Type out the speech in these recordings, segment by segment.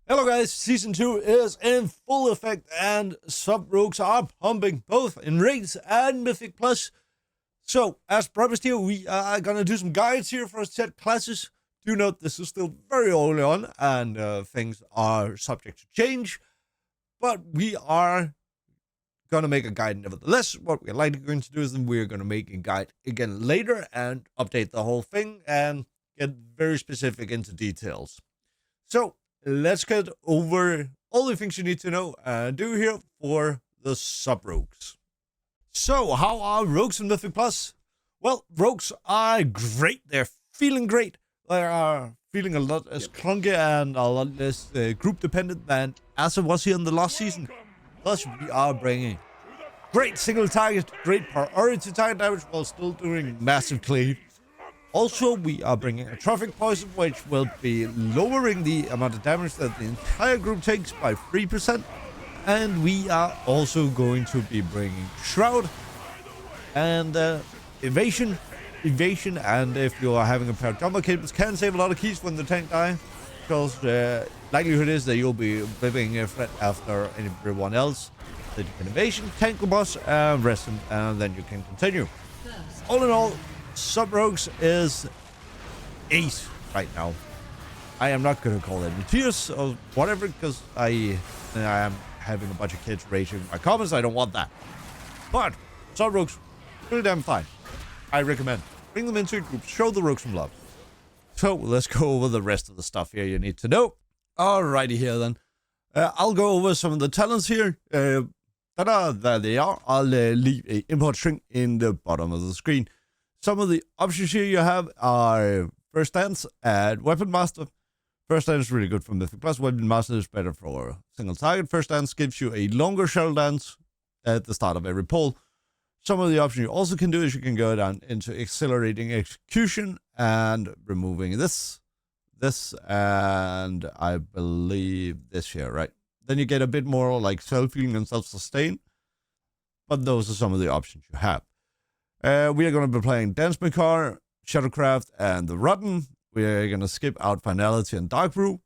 Hello guys, Season 2 is in full effect and sub-rogues are pumping both in Raids and Mythic Plus. So, as promised here, we are gonna do some guides here for set classes. Do note this is still very early on and things are subject to change. But we are gonna make a guide nevertheless. What we're likely going to do is then we're gonna make a guide again later and update the whole thing and get very specific into details. So, let's get over all the things you need to know and do here for the sub-rogues. So, how are rogues in Mythic Plus? Well, rogues are great. They're feeling great. They are feeling a lot less clunky and a lot less group dependent than as it was here in the last season. Plus, we are bringing great single target, great priority target damage while still doing massive cleave. Also, we are bringing a traffic poison, which will be lowering the amount of damage that the entire group takes by 3%. And we are also going to be bringing Shroud and Evasion. And if you are having a pair of jumper cables, can save a lot of keys when the tank die. Because likelihood is that you'll be living a threat after everyone else. Then you can Evasion, tank the boss, and rest him, and then you can continue. All in all, sub-rogues is ace right now. I am not going to call them tears or whatever because I am having a bunch of kids raging my comments. I don't want that. But sub-rogues, really damn fine. I recommend. Bring them into your group. Show the rogues some love. So let's go over the rest of the stuff here you need to know. Alrighty here then. I'll go over some of the talents here. There they are. I'll leave a import string in the bottom of the screen. Some of the options here you have are First Dance and Weapon Master. First Dance is really good for Mythic Plus. Weapon Master is better for a single target. First Dance gives you a longer shuttle dance at the start of every pull. Some of the options you also can do is you can go down into Accelerating Execution and removing this, and I believe this here, right? Then you get a bit more like self-healing and self-sustain. But those are some of the options you have. We are going to be playing Dance Makar, Shadowcraft, and the Rotten. We are going to skip out Finality and Dark Brew.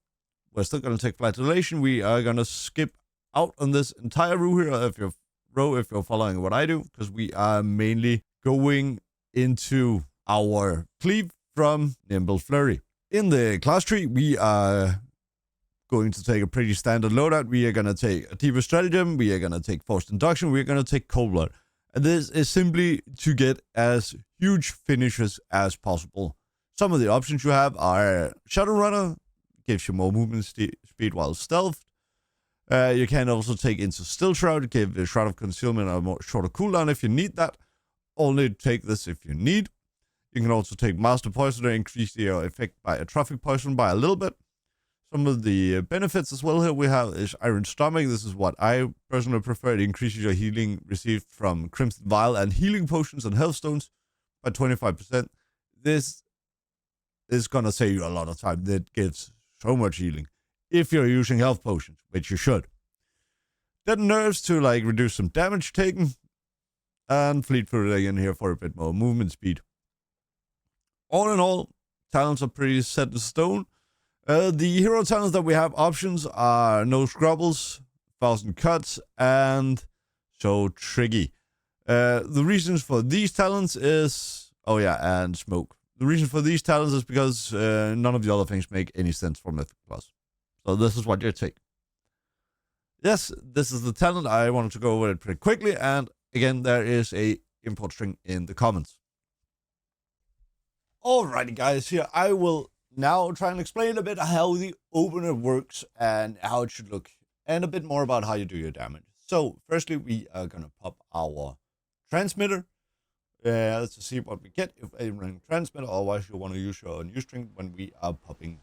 We're still going to take Flagellation. We are going to skip out on this entire row here if you're following what I do, because we are mainly going into our cleave from Nimble Flurry. In the class tree, we are going to take a pretty standard loadout. We are going to take a Deeper Stratagem. We are going to take Forced Induction. We are going to take Cold Blood. And this is simply to get as huge finishes as possible. Some of the options you have are Shadow Runner, gives you more movement speed while stealthed. You can also take into Still Shroud, give a Shroud of Concealment a more shorter cooldown if you need that. Only take this if you need. You can also take Master Poisoner, increase your effect by a Traffic Poison by a little bit. Some of the benefits as well here we have is Iron Stomach. This is what I personally prefer. It increases your healing received from Crimson Vial and healing potions and health stones by 25%. This is going to save you a lot of time. That gives so much healing if you're using health potions, which you should. Then nerves to like reduce some damage taken, and Fleet Foot again here for a bit more movement speed. All in all, talents are pretty set in stone. The hero talents that we have options are No Scrubbles, 1000 Cuts, and So Tricky. The reasons for these talents is... Oh yeah, and Smoke. The reason for these talents is because none of the other things make any sense for Mythic Plus. So this is what you take. Yes, this is the talent. I wanted to go over it pretty quickly. And again, there is a import string in the comments. Alrighty guys, here I will now try and explain a bit how the opener works and how it should look, and a bit more about how you do your damage. So, firstly, we are going to pop our transmitter. Let's see what we get if a running transmitter, otherwise you want to use your new string when we are popping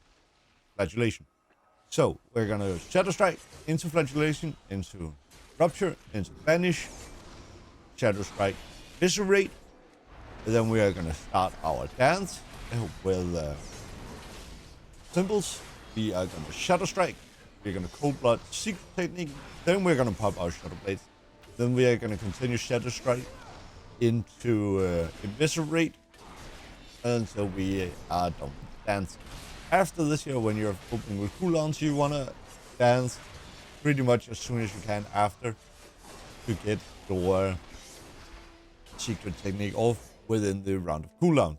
Flagellation. So, we're going to Shadow Strike into Flagellation, into Rupture, into Banish, Shadow Strike, Viscerate. And then we are going to start our dance with symbols. We are going to Shadow Strike. We're going to Cold Blood Secret Technique. Then we're going to pop our Shadow Blades. Then we are going to continue Shadow Strike into Eviscerate until we are done dancing. After this here, when you're opening with cooldowns, you want to dance pretty much as soon as you can after to get your secret technique off within the round of cooldowns.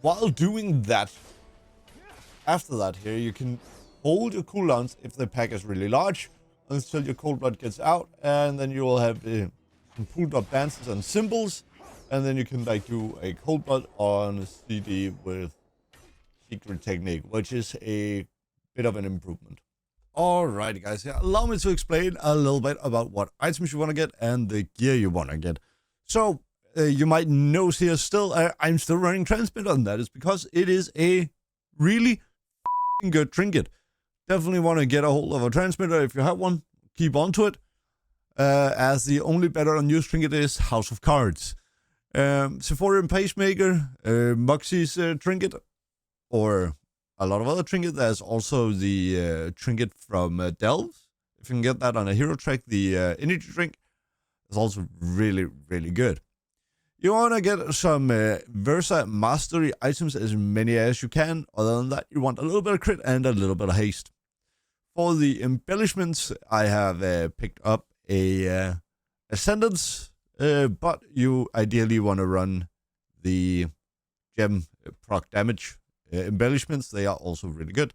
While doing that, after that here, you can hold your cooldowns if the pack is really large until your cold blood gets out, and then you will have some pulled up dances and symbols, and then you can like do a cold blood on a CD with secret technique, which is a bit of an improvement. Alrighty guys, yeah, allow me to explain a little bit about what items you want to get and the gear you want to get. So you might notice here still, I'm still running transmitter, and that is because it is a really good trinket. Definitely want to get a hold of a transmitter if you have one. Keep on to it, as the only better unused trinket is House of Cards. Sephorian Pacemaker, Moxie's trinket, or a lot of other trinket. There's also the trinket from Delves. If you can get that on a hero track, the energy drink is also really, really good. You want to get some Versa Mastery items, as many as you can. Other than that, you want a little bit of crit and a little bit of haste. For the embellishments, I have picked up a Ascendance, but you ideally want to run the gem proc damage embellishments. They are also really good.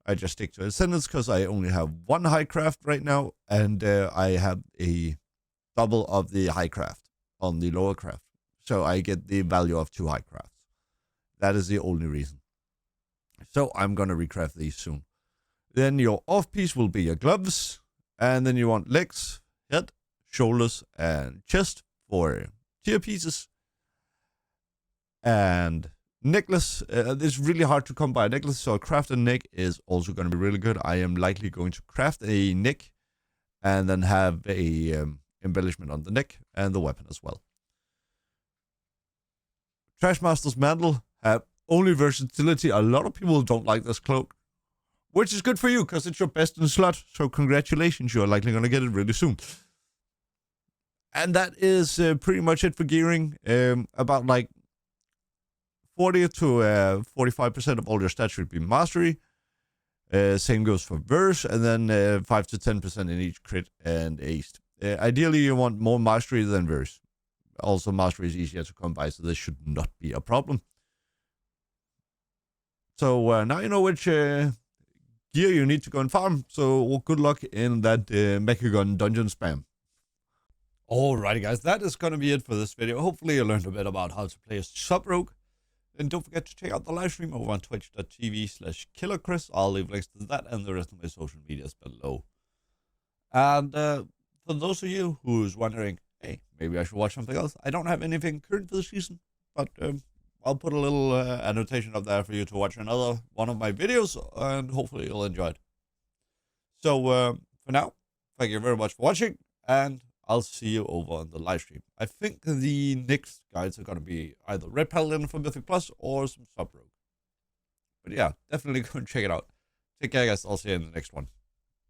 I just stick to Ascendance because I only have one high craft right now, and I have a double of the high craft on the lower craft. So I get the value of 2 high crafts. That is the only reason. So I'm going to recraft these soon. Then your off piece will be your gloves. And then you want legs, head, shoulders, and chest for tier pieces. And necklace. It's really hard to come by a necklace, so a crafted neck is also going to be really good. I am likely going to craft a neck and then have a embellishment on the neck and the weapon as well. Trashmaster's Mantle have only versatility. A lot of people don't like this cloak, which is good for you because it's your best in slot. So congratulations, you're likely going to get it really soon. And that is pretty much it for gearing. About like 40 to 45% of all your stats should be mastery. Same goes for verse, and then 5 to 10% in each crit and ace. Ideally, you want more mastery than verse. Also, mastery is easier to come by, so this should not be a problem. So now you know which gear you need to go and farm. So good luck in that Mechagon dungeon spam. Alrighty guys, that is going to be it for this video. Hopefully you learned a bit about how to play a sub-rogue. And don't forget to check out the live stream over on twitch.tv/KillerChris. I'll leave links to that and the rest of my social medias below. And for those of you who's wondering, hey, maybe I should watch something else, I don't have anything current for the season, but I'll put a little annotation up there for you to watch another one of my videos, and hopefully you'll enjoy it. So for now, thank you very much for watching, and I'll see you over on the live stream. I think the next guides are going to be either Red Paladin for Mythic Plus or some Sub-Rogue. But yeah, definitely go and check it out. Take care, guys. I'll see you in the next one.